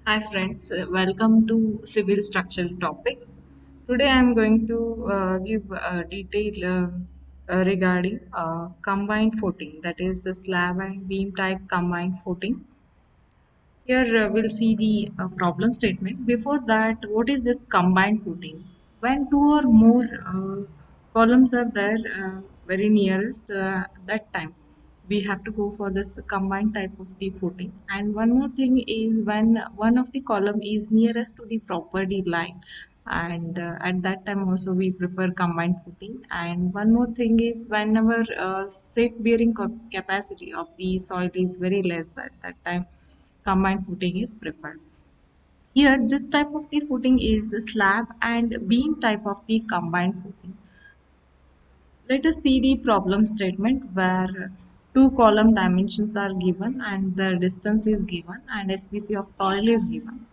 Hi friends, welcome to Civil Structural Topics. Today I am going to give detail regarding combined footing, that is a slab and beam type combined footing. Here we'll see the problem statement. Before that, what is this combined footing? When two or more columns are there very nearest that time, we have to go for this combined type of the footing. And one more thing is when one of the column is nearest to the property line, and at that time also we prefer combined footing. And one more thing is whenever safe bearing capacity of the soil is very less, at that time combined footing is preferred. Here, this type of the footing is the slab and beam type of the combined footing. Let us see the problem statement where two column dimensions are given and the distance is given and SPC of soil is given.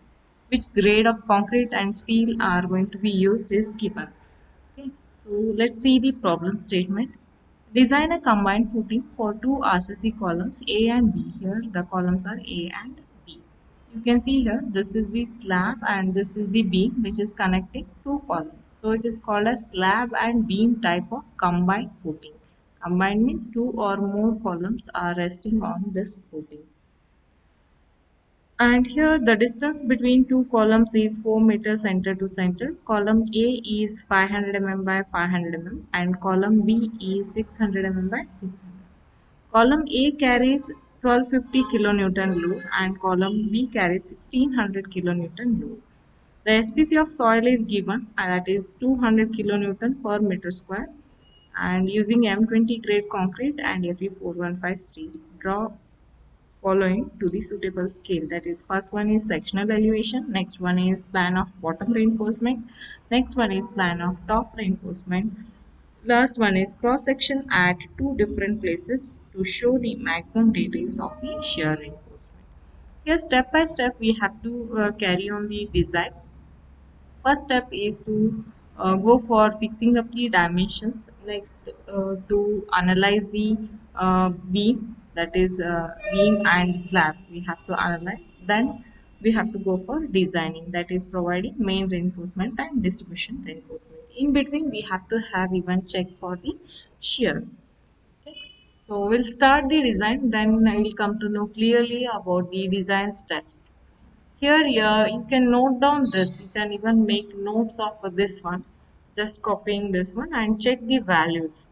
Which grade of concrete and steel are going to be used is given. Okay, so let's see the problem statement. Design a combined footing for two RCC columns A and B. Here the columns are A and B. You can see here this is the slab and this is the beam which is connecting two columns. So it is called a slab and beam type of combined footing. Combined means two or more columns are resting on this footing. And here the distance between two columns is 4 meters center to center. Column A is 500 mm by 500 mm and column B is 600 mm by 600. Column A carries 1250 kilonewton load and column B carries 1600 kilonewton load. The SPC of soil is given, that is 200 kilonewton per meter square, and using M20 grade concrete and Fe415 steel. Draw following to the suitable scale. That is, first one is sectional elevation, next one is plan of bottom reinforcement, next one is plan of top reinforcement, last one is cross section at two different places to show the maximum details of the shear reinforcement. Here step by step we have to carry on the design. First step is to go for fixing up the dimensions. Next, to analyze the beam, that is beam and slab. We have to analyze. Then we have to go for designing, that is providing main reinforcement and distribution reinforcement. In between, we have to have even check for the shear. Okay. So we'll start the design. Then I will come to know clearly about the design steps. Here, yeah, you can note down this. You can even make notes of this one. Just copying this one and check the values.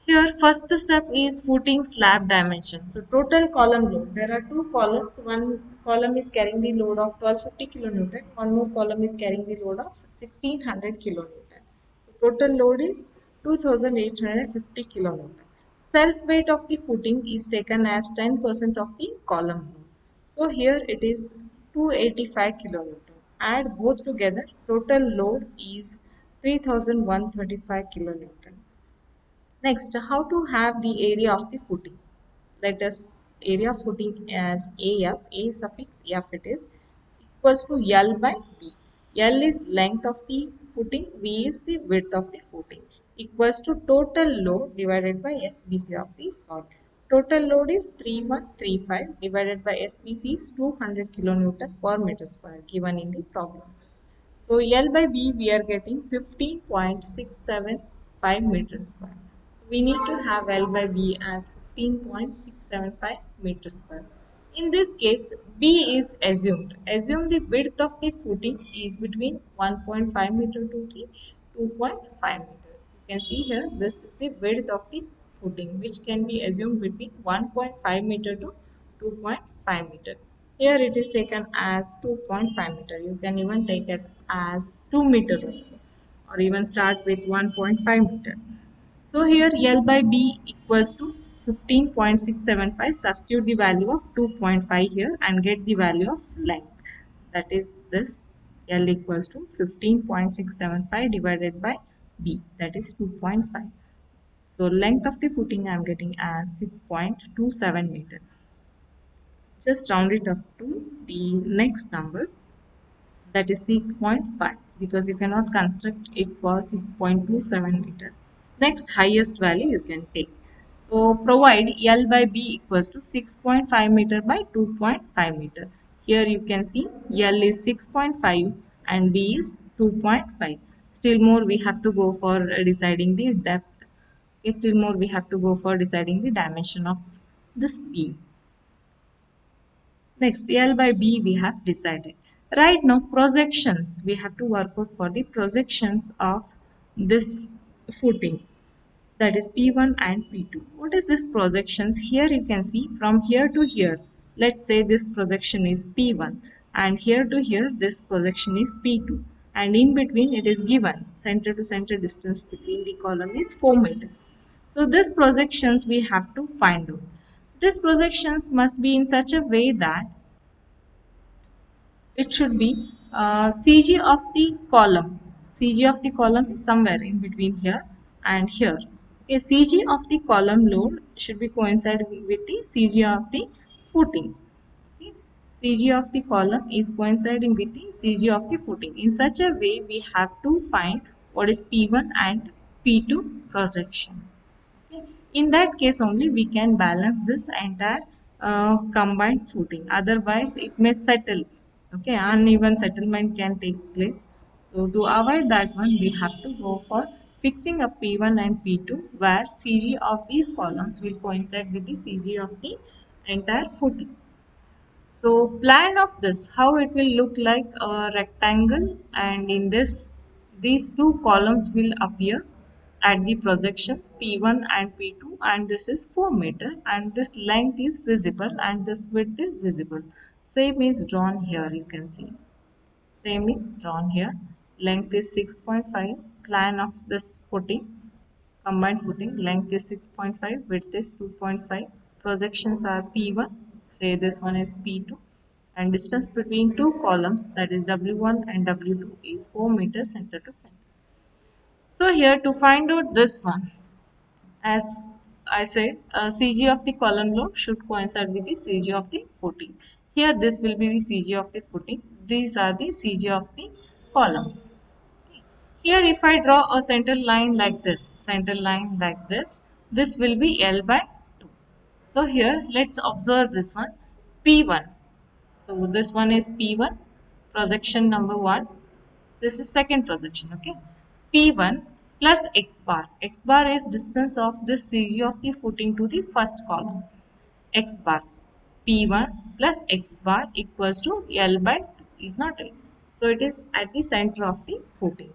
Here, first step is footing slab dimension. So, total column load. There are two columns. One column is carrying the load of 1250 kilonewton. One more column is carrying the load of 1600 kilonewton. So, total load is 2850 kilonewton. Self weight of the footing is taken as 10% of the column load. So, here it is 285 kilonewton. Add both together. Total load is 3135 kilonewton. Next, how to have the area of the footing. Let us area of footing as AF, A suffix F it is, equals to L by B. L is length of the footing, B is the width of the footing, equals to total load divided by SBC of the soil. Total load is 3135 divided by SBC is 200 kilonewton per meter square given in the problem. So L by B we are getting 15.675 meters square. So we need to have L by B as 15.675 meters square. In this case, B is assumed. Assume the width of the footing is between 1.5 meter to the 2.5 meter. You can see here this is the width of the footing which can be assumed between 1.5 meter to 2.5 meter. Here it is taken as 2.5 meter. You can even take it as 2 meter also, or even start with 1.5 meter. So here L by B equals to 15.675. Substitute the value of 2.5 here and get the value of length. That is this L equals to 15.675 divided by B, that is 2.5. So length of the footing I am getting as 6.27 meter. Just round it up to the next number, that is 6.5, because you cannot construct it for 6.27 meter. Next highest value you can take. So provide L by B equals to 6.5 meter by 2.5 meter. Here you can see L is 6.5 and B is 2.5. Still more we have to go for deciding the depth. Okay, still more we have to go for deciding the dimension of this P. Next, L by B we have decided. Right now, projections. We have to work out for the projections of this footing, that is P1 and P2. What is this projections? Here you can see from here to here. Let's say this projection is P1 and here to here this projection is P2, and in between it is given center to center distance between the column is 4 meter. So this projections we have to find out. This projections must be in such a way that it should be CG of the column. CG of the column is somewhere in between here and here. Okay, CG of the column load should be coincide with the CG of the footing. Okay. CG of the column is coinciding with the CG of the footing. In such a way, we have to find what is P1 and P2 projections. Okay. In that case only we can balance this entire combined footing. Otherwise, it may settle. Okay, uneven settlement can take place. So to avoid that one, we have to go for fixing a P1 and P2 where CG of these columns will coincide with the CG of the entire footing. So plan of this, how it will look like a rectangle, and in this, these two columns will appear at the projections P1 and P2, and this is 4 meter and this length is visible and this width is visible. Same is drawn here, you can see. Same is drawn here. Length is 6.5, plan of this footing. Combined footing, length is 6.5, width is 2.5. Projections are P1, say this one is P2, and distance between two columns, that is W1 and W2, is 4 meters center to center. So here to find out this one, as I said, CG of the column load should coincide with the CG of the footing. Here this will be the CG of the footing. These are the CG of the columns. Here if I draw a center line like this will be L by 2. So here let's observe this one, P1. So this one is P1, projection number 1. This is second projection, okay. P1 plus X bar. X bar is distance of this CG of the footing to the first column. X bar. P1 plus X bar equals to L by 2 is not it. So it is at the center of the footing.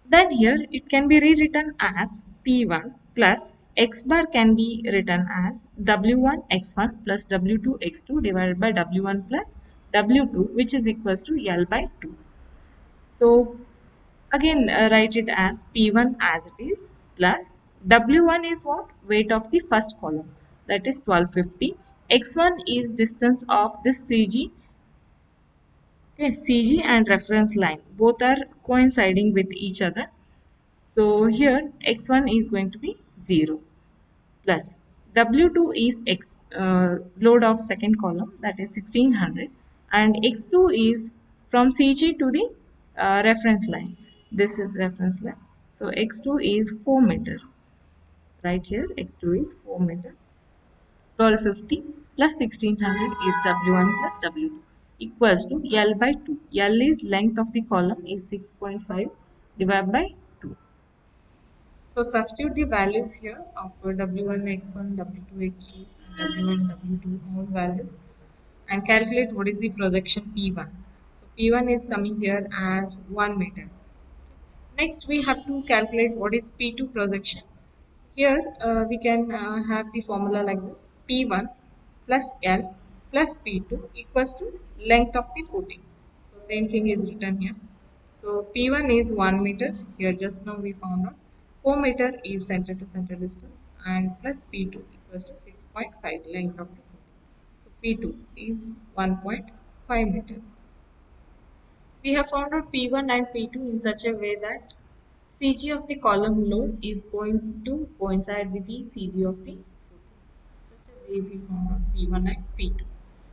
Then here it can be rewritten as P1 plus X bar can be written as W1 X1 plus W2 X2 divided by W1 plus W2, which is equals to L by 2. So again write it as P1 as it is plus W1 is what? Weight of the first column, that is 1250. X1 is distance of this CG. Okay, CG and reference line both are coinciding with each other. So here x1 is going to be 0 plus W2 is load of second column, that is 1600, and x2 is from CG to the reference line. This is reference line. So x2 is 4 meter. Right here x2 is 4 meter. 1250 plus 1600 is W1 plus W2 equals to L by 2. L is length of the column is 6.5 divided by 2. So substitute the values here of W1 x1, W2 x2, and W1 W2 all values, and calculate what is the projection P1. So P1 is coming here as 1 meter. Next we have to calculate what is P2 projection. Here we can have the formula like this: P1 plus L plus P2 equals to length of the footing. So same thing is written here. So P1 is 1 meter. Here just now we found out 4 meter is center to center distance, and plus P2 equals to 6.5 length of the footing. So P2 is 1.5 meter. We have found out P1 and P2 in such a way that CG of the column load is going to coincide with the CG of the footing. Such a way we found out P1 and P2.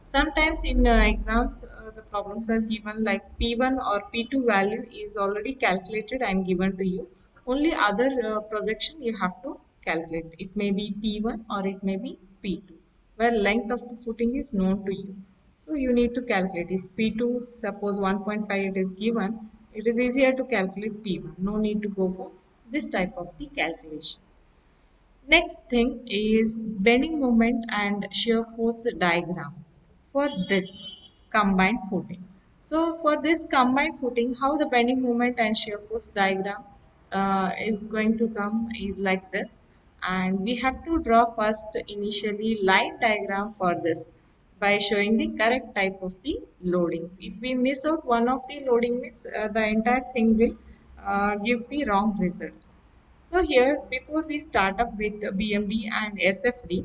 Sometimes in exams, the problems are given like P1 or P2 value is already calculated and given to you. Only other projection you have to calculate. It may be P1 or it may be P2. where length of the footing is known to you. So you need to calculate. If P2, suppose 1.5 it is given, it is easier to calculate P1. No need to go for this type of the calculation. Next thing is bending moment and shear force diagram for this combined footing. So for this combined footing, how the bending moment and shear force diagram is going to come is like this. And we have to draw first initially line diagram for this by showing the correct type of the loadings. If we miss out one of the loading means the entire thing will give the wrong result. So here, before we start up with BMD and SFD,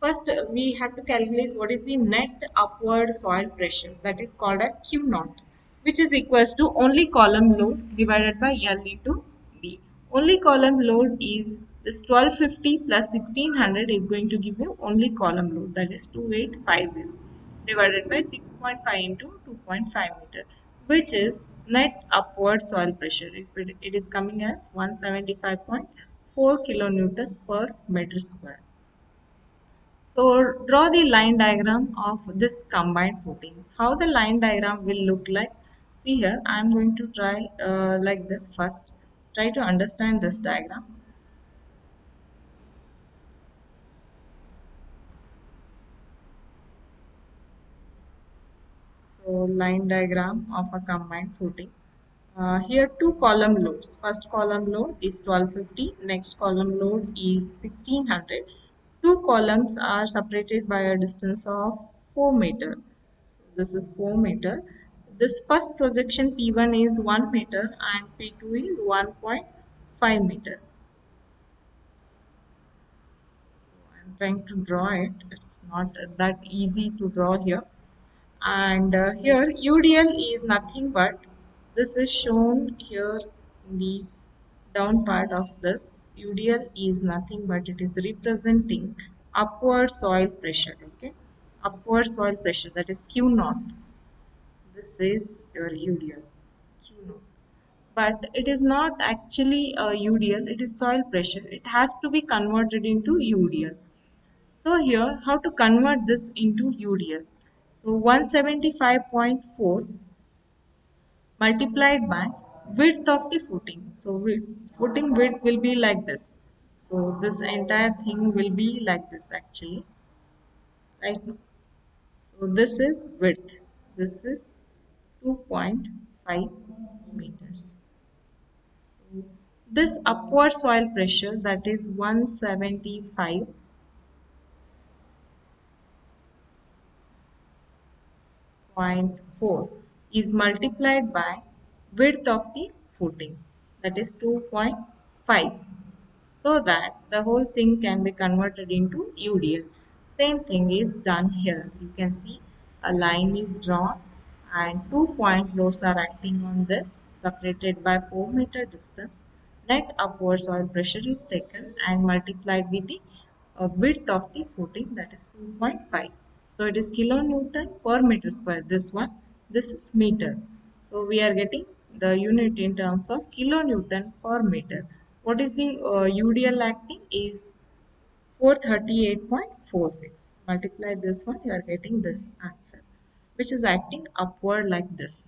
first we have to calculate what is the net upward soil pressure, that is called as Q naught, which is equals to only column load divided by L into B. Only column load is this 1250 plus 1600 is going to give you only column load, that is 2850 divided by 6.5 into 2.5 meter, which is net upward soil pressure. If it is coming as 175.4 kilonewton per meter square. So draw the line diagram of this combined footing. How the line diagram will look like? See here, I am going to try like this first. Try to understand this diagram. So line diagram of a combined footing. Here two column loads. First column load is 1250. Next column load is 1600. Two columns are separated by a distance of 4 meter. So this is 4 meter. This first projection P1 is 1 meter and P2 is 1.5 meter. So I'm trying to draw it. It's not that easy to draw here. And here UDL is nothing but this is shown here in the down part of this. UDL is nothing but it is representing upward soil pressure. Okay, upward soil pressure, that is Q naught. This is your UDL, Q naught. But it is not actually a UDL, it is soil pressure. It has to be converted into UDL. So here, how to convert this into UDL? So 175.4 multiplied by width of the footing. So footing width will be like this. So this entire thing will be like this actually, right? So this is width. This is 2.5 meters. So this upward soil pressure, that is 175 0.4 is multiplied by width of the footing, that is 2.5, so that the whole thing can be converted into UDL. Same thing is done here. You can see a line is drawn and 2 point loads are acting on this separated by 4 meter distance. Net upward soil pressure is taken and multiplied with the width of the footing, that is 2.5. So it is kilonewton per meter square. This one, this is meter. So we are getting the unit in terms of kilonewton per meter. What is the UDL acting is 438.46. Multiply this one, you are getting this answer, which is acting upward like this.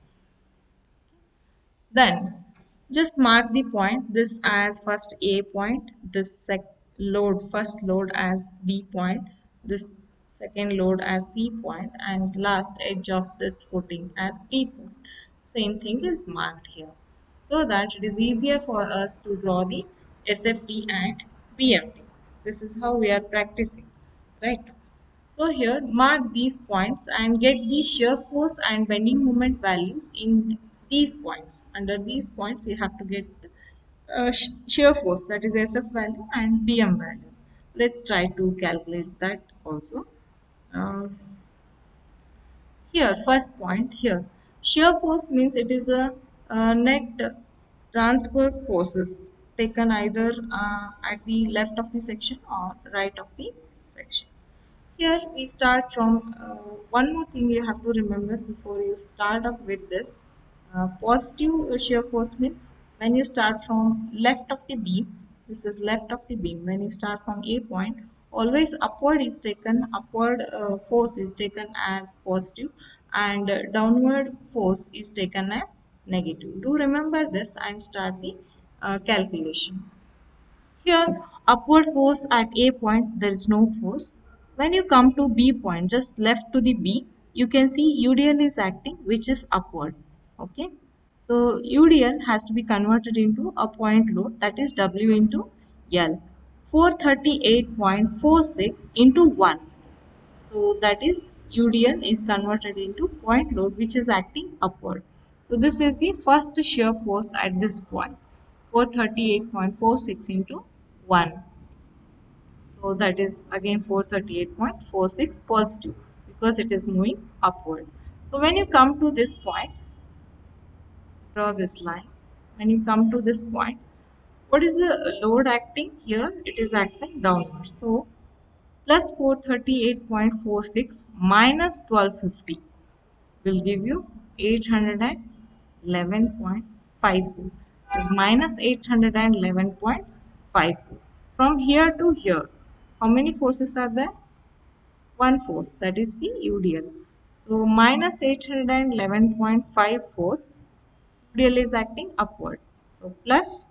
Then just mark the point, this as first A point, this load, first load as B point, this second load as C point, and last edge of this footing as D point. Same thing is marked here, so that it is easier for us to draw the SFD and BMD. This is how we are practicing, right? So here mark these points and get the shear force and bending moment values in these points. Under these points you have to get shear force, that is SF value, and BM values. Let's try to calculate that also. Uh, Here first point here, shear force means it is a net transfer forces taken either at the left of the section or right of the section. Here we start from one more thing you have to remember before you start up with this. Positive shear force means when you start from left of the beam, this is left of the beam, when you start from A point, always upward force is taken as positive, and downward force is taken as negative. Do remember this and start the calculation. Here, upward force at A point, there is no force. When you come to B point, just left to the B, you can see UDL is acting, which is upward. Okay. So, UDL has to be converted into a point load, that is W into L. 438.46 into 1. So, that is UDL is converted into point load, which is acting upward. So, this is the first shear force at this point. 438.46 into 1. So that is again 438.46 positive because it is moving upward. So when you come to this point, draw this line. When you come to this point, what is the load acting here? It is acting downward. So plus 438.46 minus 1250 will give you 811.54. It is minus 811.54. From here to here, how many forces are there? One force, that is the UDL. So minus 811.54, UDL is acting upward. So plus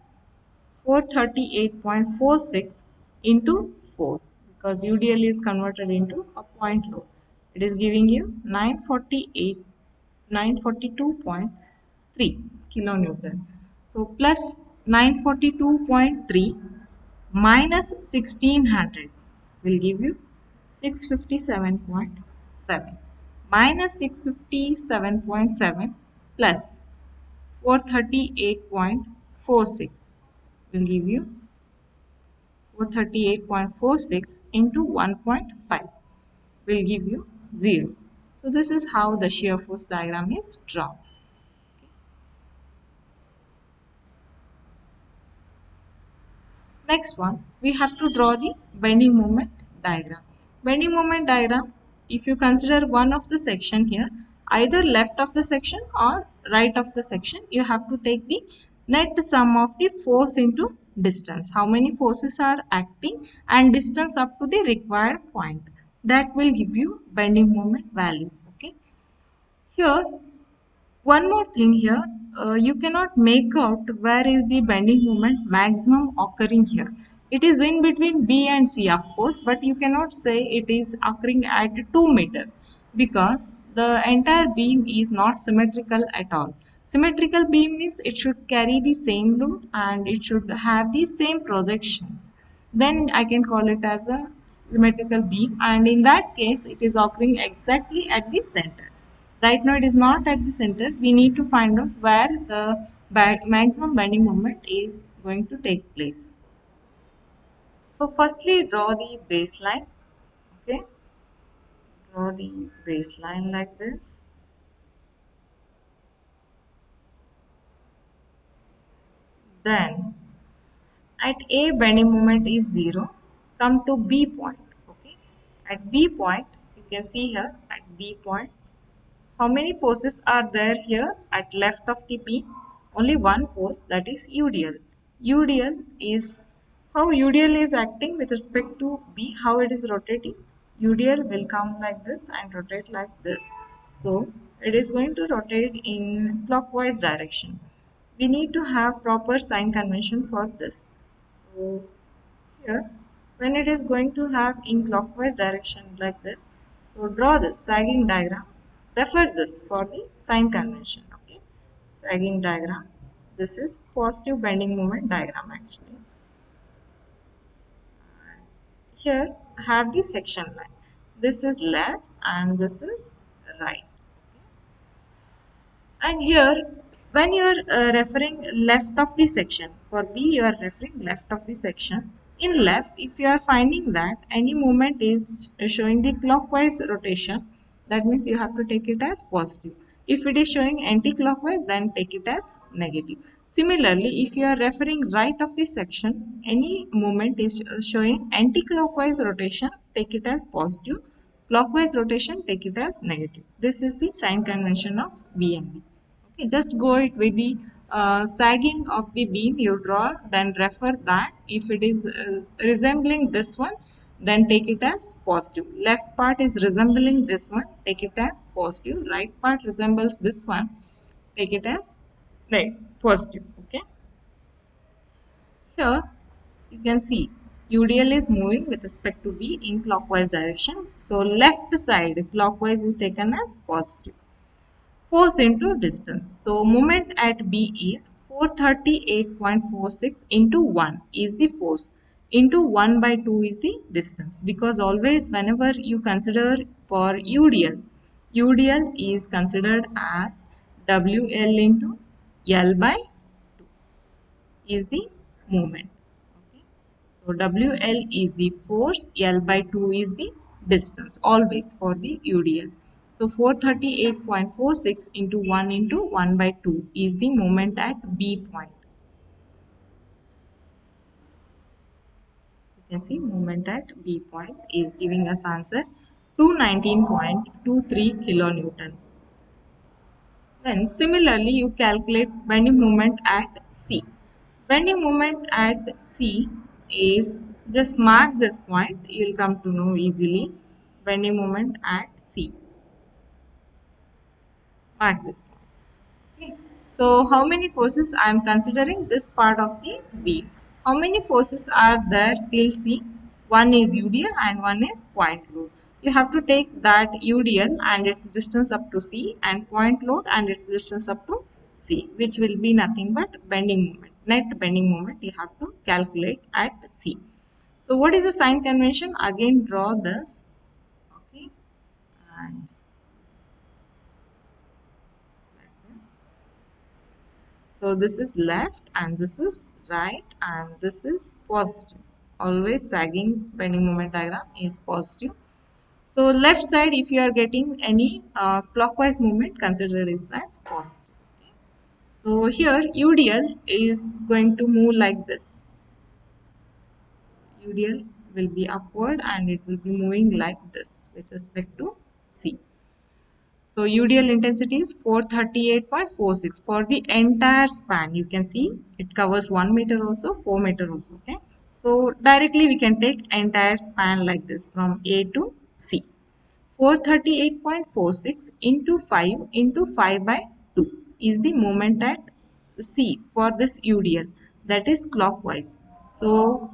438.46 into 4, because UDL is converted into a point load. It is giving you 942.3 kilonewton. So plus 942.3 minus 1600 will give you 657.7, minus 657.7 plus 438.46 will give you 438.46 into 1.5 will give you 0. So this is how the shear force diagram is drawn. Next one, we have to draw the bending moment diagram. Bending moment diagram, if you consider one of the section here, either left of the section or right of the section, you have to take the net sum of the force into distance. How many forces are acting and distance up to the required point. That will give you bending moment value. Okay. Here, one more thing here, you cannot make out where is the bending moment maximum occurring here. It is in between B and C, of course, but you cannot say it is occurring at 2 meter because the entire beam is not symmetrical at all. Symmetrical beam means it should carry the same load and it should have the same projections. Then I can call it as a symmetrical beam, and in that case it is occurring exactly at the center. Right now it is not at the center. We need to find out where the maximum bending moment is going to take place. So firstly draw the baseline. Okay, draw the baseline like this. Then at A bending moment is 0. Come to B point. Okay, at B point you can see here at B point how many forces are there here at left of the B? Only one force, that is UDL. UDL is how UDL is acting with respect to B, how it is rotating. UDL will come like this and rotate like this. So it is going to rotate in clockwise direction. We need to have proper sign convention for this. So here, when it is going to have in clockwise direction like this, so draw this sagging diagram, refer this for the sign convention. Okay, sagging diagram, this is positive bending moment diagram actually. Here have the section line, this is left and this is right. And here, when you are referring left of the section, for B you are referring left of the section. In left, if you are finding that any movement is showing the clockwise rotation, that means you have to take it as positive. If it is showing anti-clockwise, then take it as negative. Similarly, if you are referring right of the section, any movement is showing anti-clockwise rotation, take it as positive. Clockwise rotation, take it as negative. This is the sign convention of B and D. Okay, just go it with the sagging of the beam you draw, then refer that. If it is resembling this one, then take it as positive. Left part is resembling this one, take it as positive. Right part resembles this one, take it as positive. Okay. Here you can see UDL is moving with respect to B in clockwise direction. So left side clockwise is taken as positive. Force into distance. So moment at B is 438.46 into 1 is the force, into 1 by 2 is the distance, because always whenever you consider for UDL is considered as WL into L by is the moment. Okay. So WL is the force, L by 2 is the distance, always for the UDL. So 438.46 into 1 into 1 by 2 is the moment at B point. You can see moment at B point is giving us answer 219.23 kilonewton. Then similarly you calculate bending moment at C. Bending moment at C is, just mark this point, you will come to know easily. Bending moment at C. Mark this point. Okay. So how many forces I am considering this part of the beam? How many forces are there till C? One is UDL and one is point load. You have to take that UDL and its distance up to C, and point load and its distance up to C, which will be nothing but bending moment. Net bending moment you have to calculate at C. So what is the sign convention? Again draw this. Okay. And like this. So this is left and this is right and this is positive. Always sagging bending moment diagram is positive. So left side, if you are getting any clockwise movement, consider it as positive. So here UDL is going to move like this. So UDL will be upward and it will be moving like this with respect to C. So UDL intensity is 438.46 for the entire span. You can see it covers 1 meter also, 4 meter also. Okay. So directly we can take entire span like this from A to C. 438.46 into 5 by 2 is the moment at C for this UDL, that is clockwise. So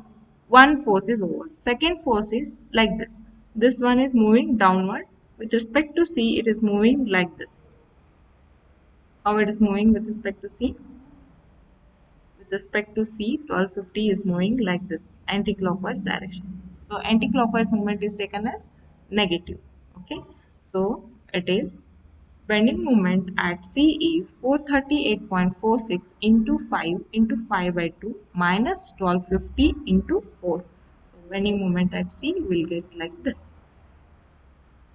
one force is over. Second force is like this. This one is moving downward. With respect to C, it is moving like this. How it is moving with respect to C? With respect to C, 1250 is moving like this, anti-clockwise direction. So anti-clockwise movement is taken as negative. Okay. So it is bending moment at C is 438.46 into 5 by 2 minus 1250 into 4. So bending moment at C will get like this.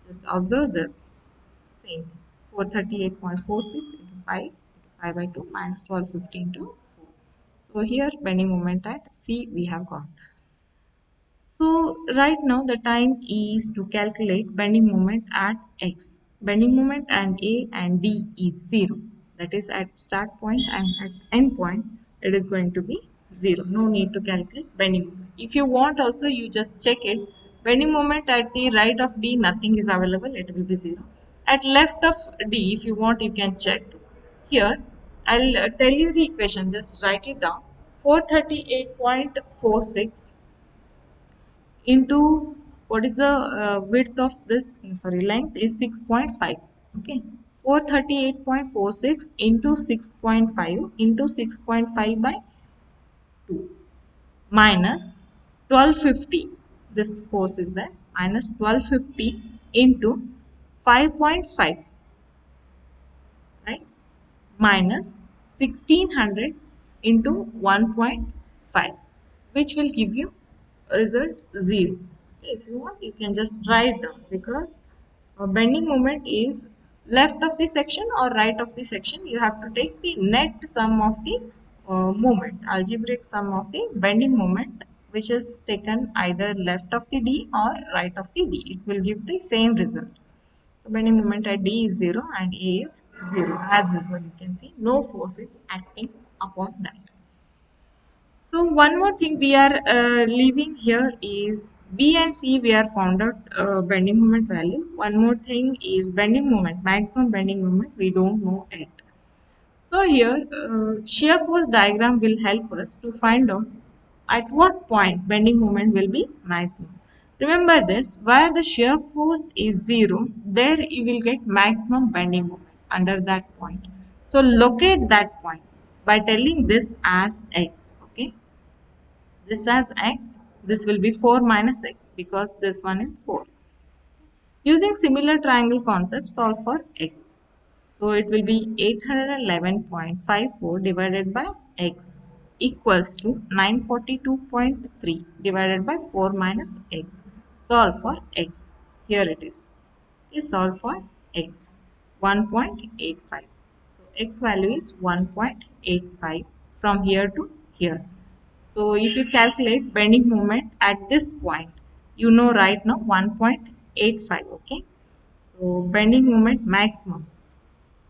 Just observe this. Same thing. 438.46 into 5 into 5 by 2 minus 1250 into 4. So here bending moment at C we have got. So right now the time is to calculate bending moment at X. Bending moment and A and D is 0. That is at start point and at end point it is going to be 0. No need to calculate bending moment. If you want also you just check it. Bending moment at the right of D nothing is available. It will be 0. At left of D if you want you can check. Here I'll tell you the equation. Just write it down. 438.46 into what is the width of this, sorry, length is 6.5. Okay, 438.46 into 6.5 into 6.5 by 2 minus 1250, this force is there, minus 1250 into 5.5, right, minus 1600 into 1.5, which will give you a result 0. Okay, if you want you can just write down, because bending moment is left of the section or right of the section. You have to take the net sum of the moment, algebraic sum of the bending moment, which is taken either left of the D or right of the D. It will give the same result. So bending moment at D is 0 and A is 0. As usual, you can see no force is acting upon that. So one more thing we are leaving here is B and C we are found out bending moment value. One more thing is bending moment, maximum bending moment we don't know it. So here shear force diagram will help us to find out at what point bending moment will be maximum. Remember this, where the shear force is 0, there you will get maximum bending moment under that point. So locate that point by telling this as x. Okay, this as x, this will be 4 minus x because this one is 4. Using similar triangle concept, solve for x. So it will be 811.54 divided by x equals to 942.3 divided by 4 minus x. Solve for x. Here it is. Okay, solve for x. 1.85. So x value is 1.85 from here to here. So if you calculate bending moment at this point, you know right now 1.85. Okay. So bending moment maximum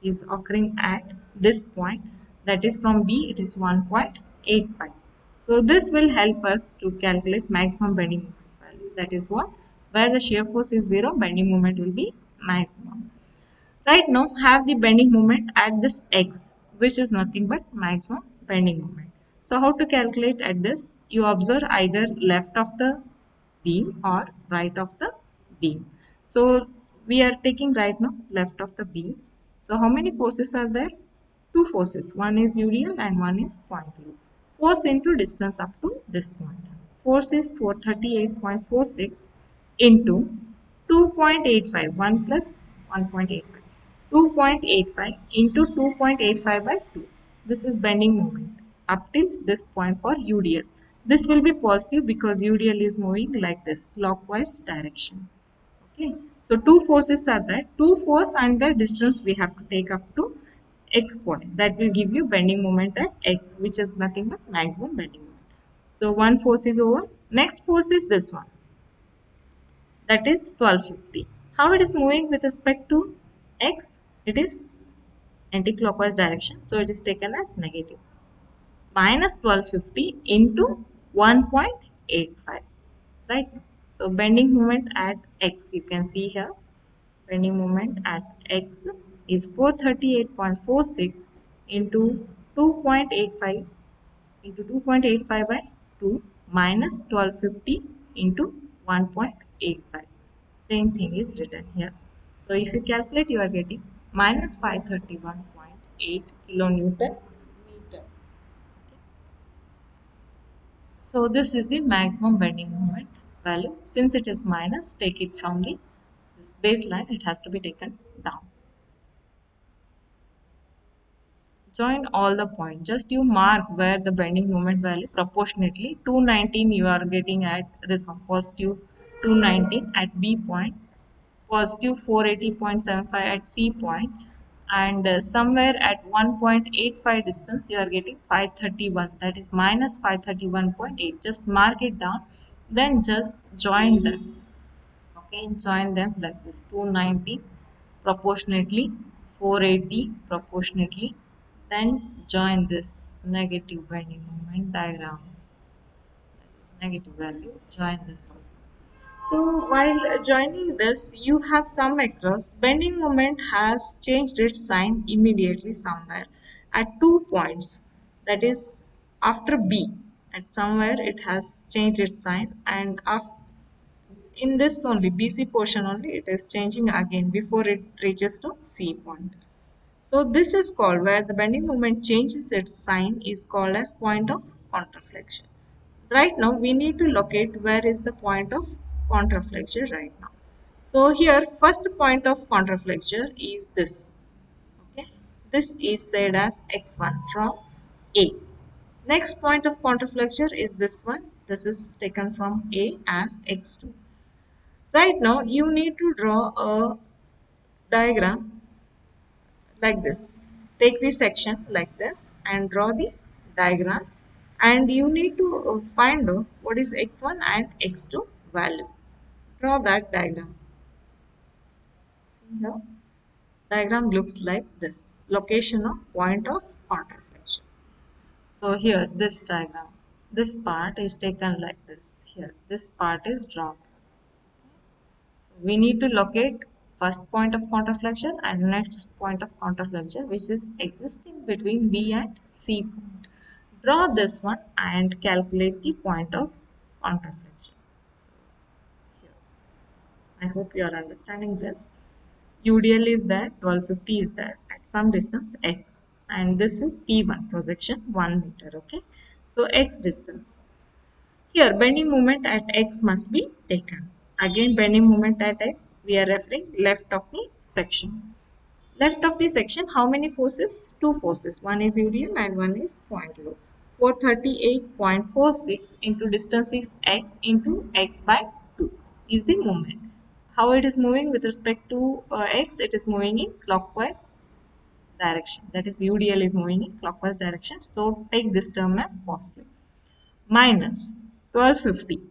is occurring at this point, that is from B it is 1.85. So this will help us to calculate maximum bending moment value. That is what, where the shear force is 0, bending moment will be maximum. Right now have the bending moment at this x, which is nothing but maximum bending moment. So how to calculate at this? You observe either left of the beam or right of the beam. So we are taking right now left of the beam. So how many forces are there? Two forces. One is UDL and one is point load. Force into distance up to this point. Force is 438.46 into 2.85. 1 plus 1.85. 2.85 into 2.85 by 2. This is bending moment up till this point for UDL. This will be positive because UDL is moving like this, clockwise direction. Okay, so two forces are there. Two force and the distance we have to take up to x point. That will give you bending moment at x, which is nothing but maximum bending moment. So one force is over. Next force is this one. That is 1250. How it is moving with respect to x? It is anti-clockwise direction. So it is taken as negative. Minus 1250 into 1.85. Right? So bending moment at x, you can see here. Bending moment at x is 438.46 into 2.85 into 2.85 by 2 minus 1250 into 1.85. Same thing is written here. So if you calculate, you are getting minus 531.8 kilonewton meter. So this is the maximum bending moment value. Since it is minus, take it from the this baseline. It has to be taken down. Join all the points. Just you mark where the bending moment value proportionately 219 you are getting at this one, positive 219 at B point, positive 480.75 at C point, and somewhere at 1.85 distance you are getting 531, that is minus 531.8. Just mark it down, then just join them. Okay, join them like this, 290 proportionately, 480 proportionately, then join this negative bending moment diagram, that is negative value, join this also. So while joining this, you have come across bending moment has changed its sign immediately somewhere at 2 points, that is after B, and somewhere it has changed its sign, and after in this only BC portion only it is changing again before it reaches to C point. So this is called, where the bending moment changes its sign, is called as point of contraflexion. Right now we need to locate where is the point of contraflexure right now. So here first point of contraflexure is this. Okay, this is said as x1 from A. Next point of contraflexure is this one. This is taken from A as x2. Right now you need to draw a diagram like this. Take the section like this and draw the diagram, and you need to find out what is x1 and x2 value. Draw that diagram. See here, diagram looks like this. Location of point of contraflexion. So here this diagram. this part is taken like this here. This part is drawn. So we need to locate first point of counterflexion and next point of counterflexion which is existing between B and C point. Draw this one and calculate the point of counterflexion. So here, I hope you are understanding this. UDL is there, 1250 is there at some distance x, and this is P1 projection 1 meter. Okay, so x distance. Here, bending moment at x must be taken. Again, bending moment at x, we are referring left of the section. Left of the section, how many forces? Two forces. One is UDL and one is point load. 438.46 into distance is x into x by 2 is the moment. How it is moving with respect to x? It is moving in clockwise direction. That is UDL is moving in clockwise direction. So take this term as positive. Minus 1250.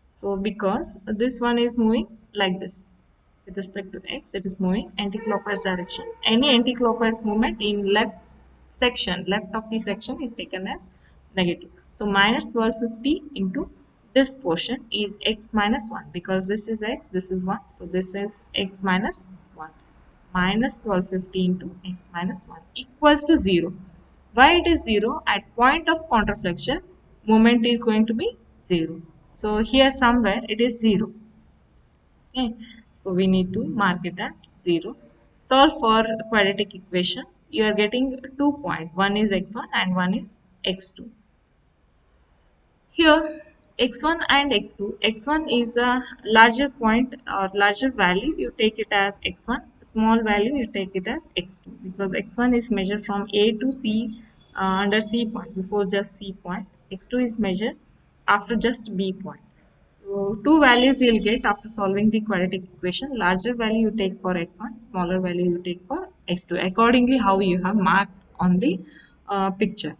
So because this one is moving like this with respect to x, it is moving anti-clockwise direction. Any anti-clockwise movement in left section, left of the section is taken as negative. So minus 1250 into this portion is x minus 1 because this is x, this is 1. So this is x minus 1 minus 1250 into x minus 1 equals to 0. Why it is 0? At point of counterflexion, moment is going to be 0. So here somewhere it is 0. Okay, so we need to mark it as 0. Solve for quadratic equation. You are getting 2 points. One is x1 and one is x2. Here x1 and x2. x1 is a larger point or larger value. You take it as x1. Small value you take it as x2 because x1 is measured from A to C under C point before just C point. x2 is measured after just B point. So two values you will get after solving the quadratic equation. Larger value you take for x1, smaller value you take for x2 accordingly how you have marked on the picture.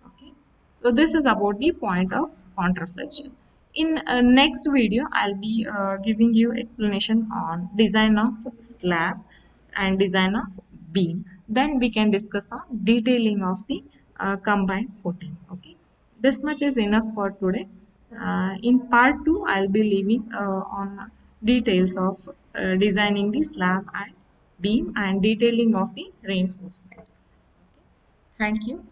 Okay, so this is about the point of counterflexion. In next video, I'll be giving you explanation on design of slab and design of beam. Then we can discuss on detailing of the combined footing. Okay, this much is enough for today. In part 2, I'll be leaving on details of designing the slab and beam and detailing of the reinforcement. Thank you.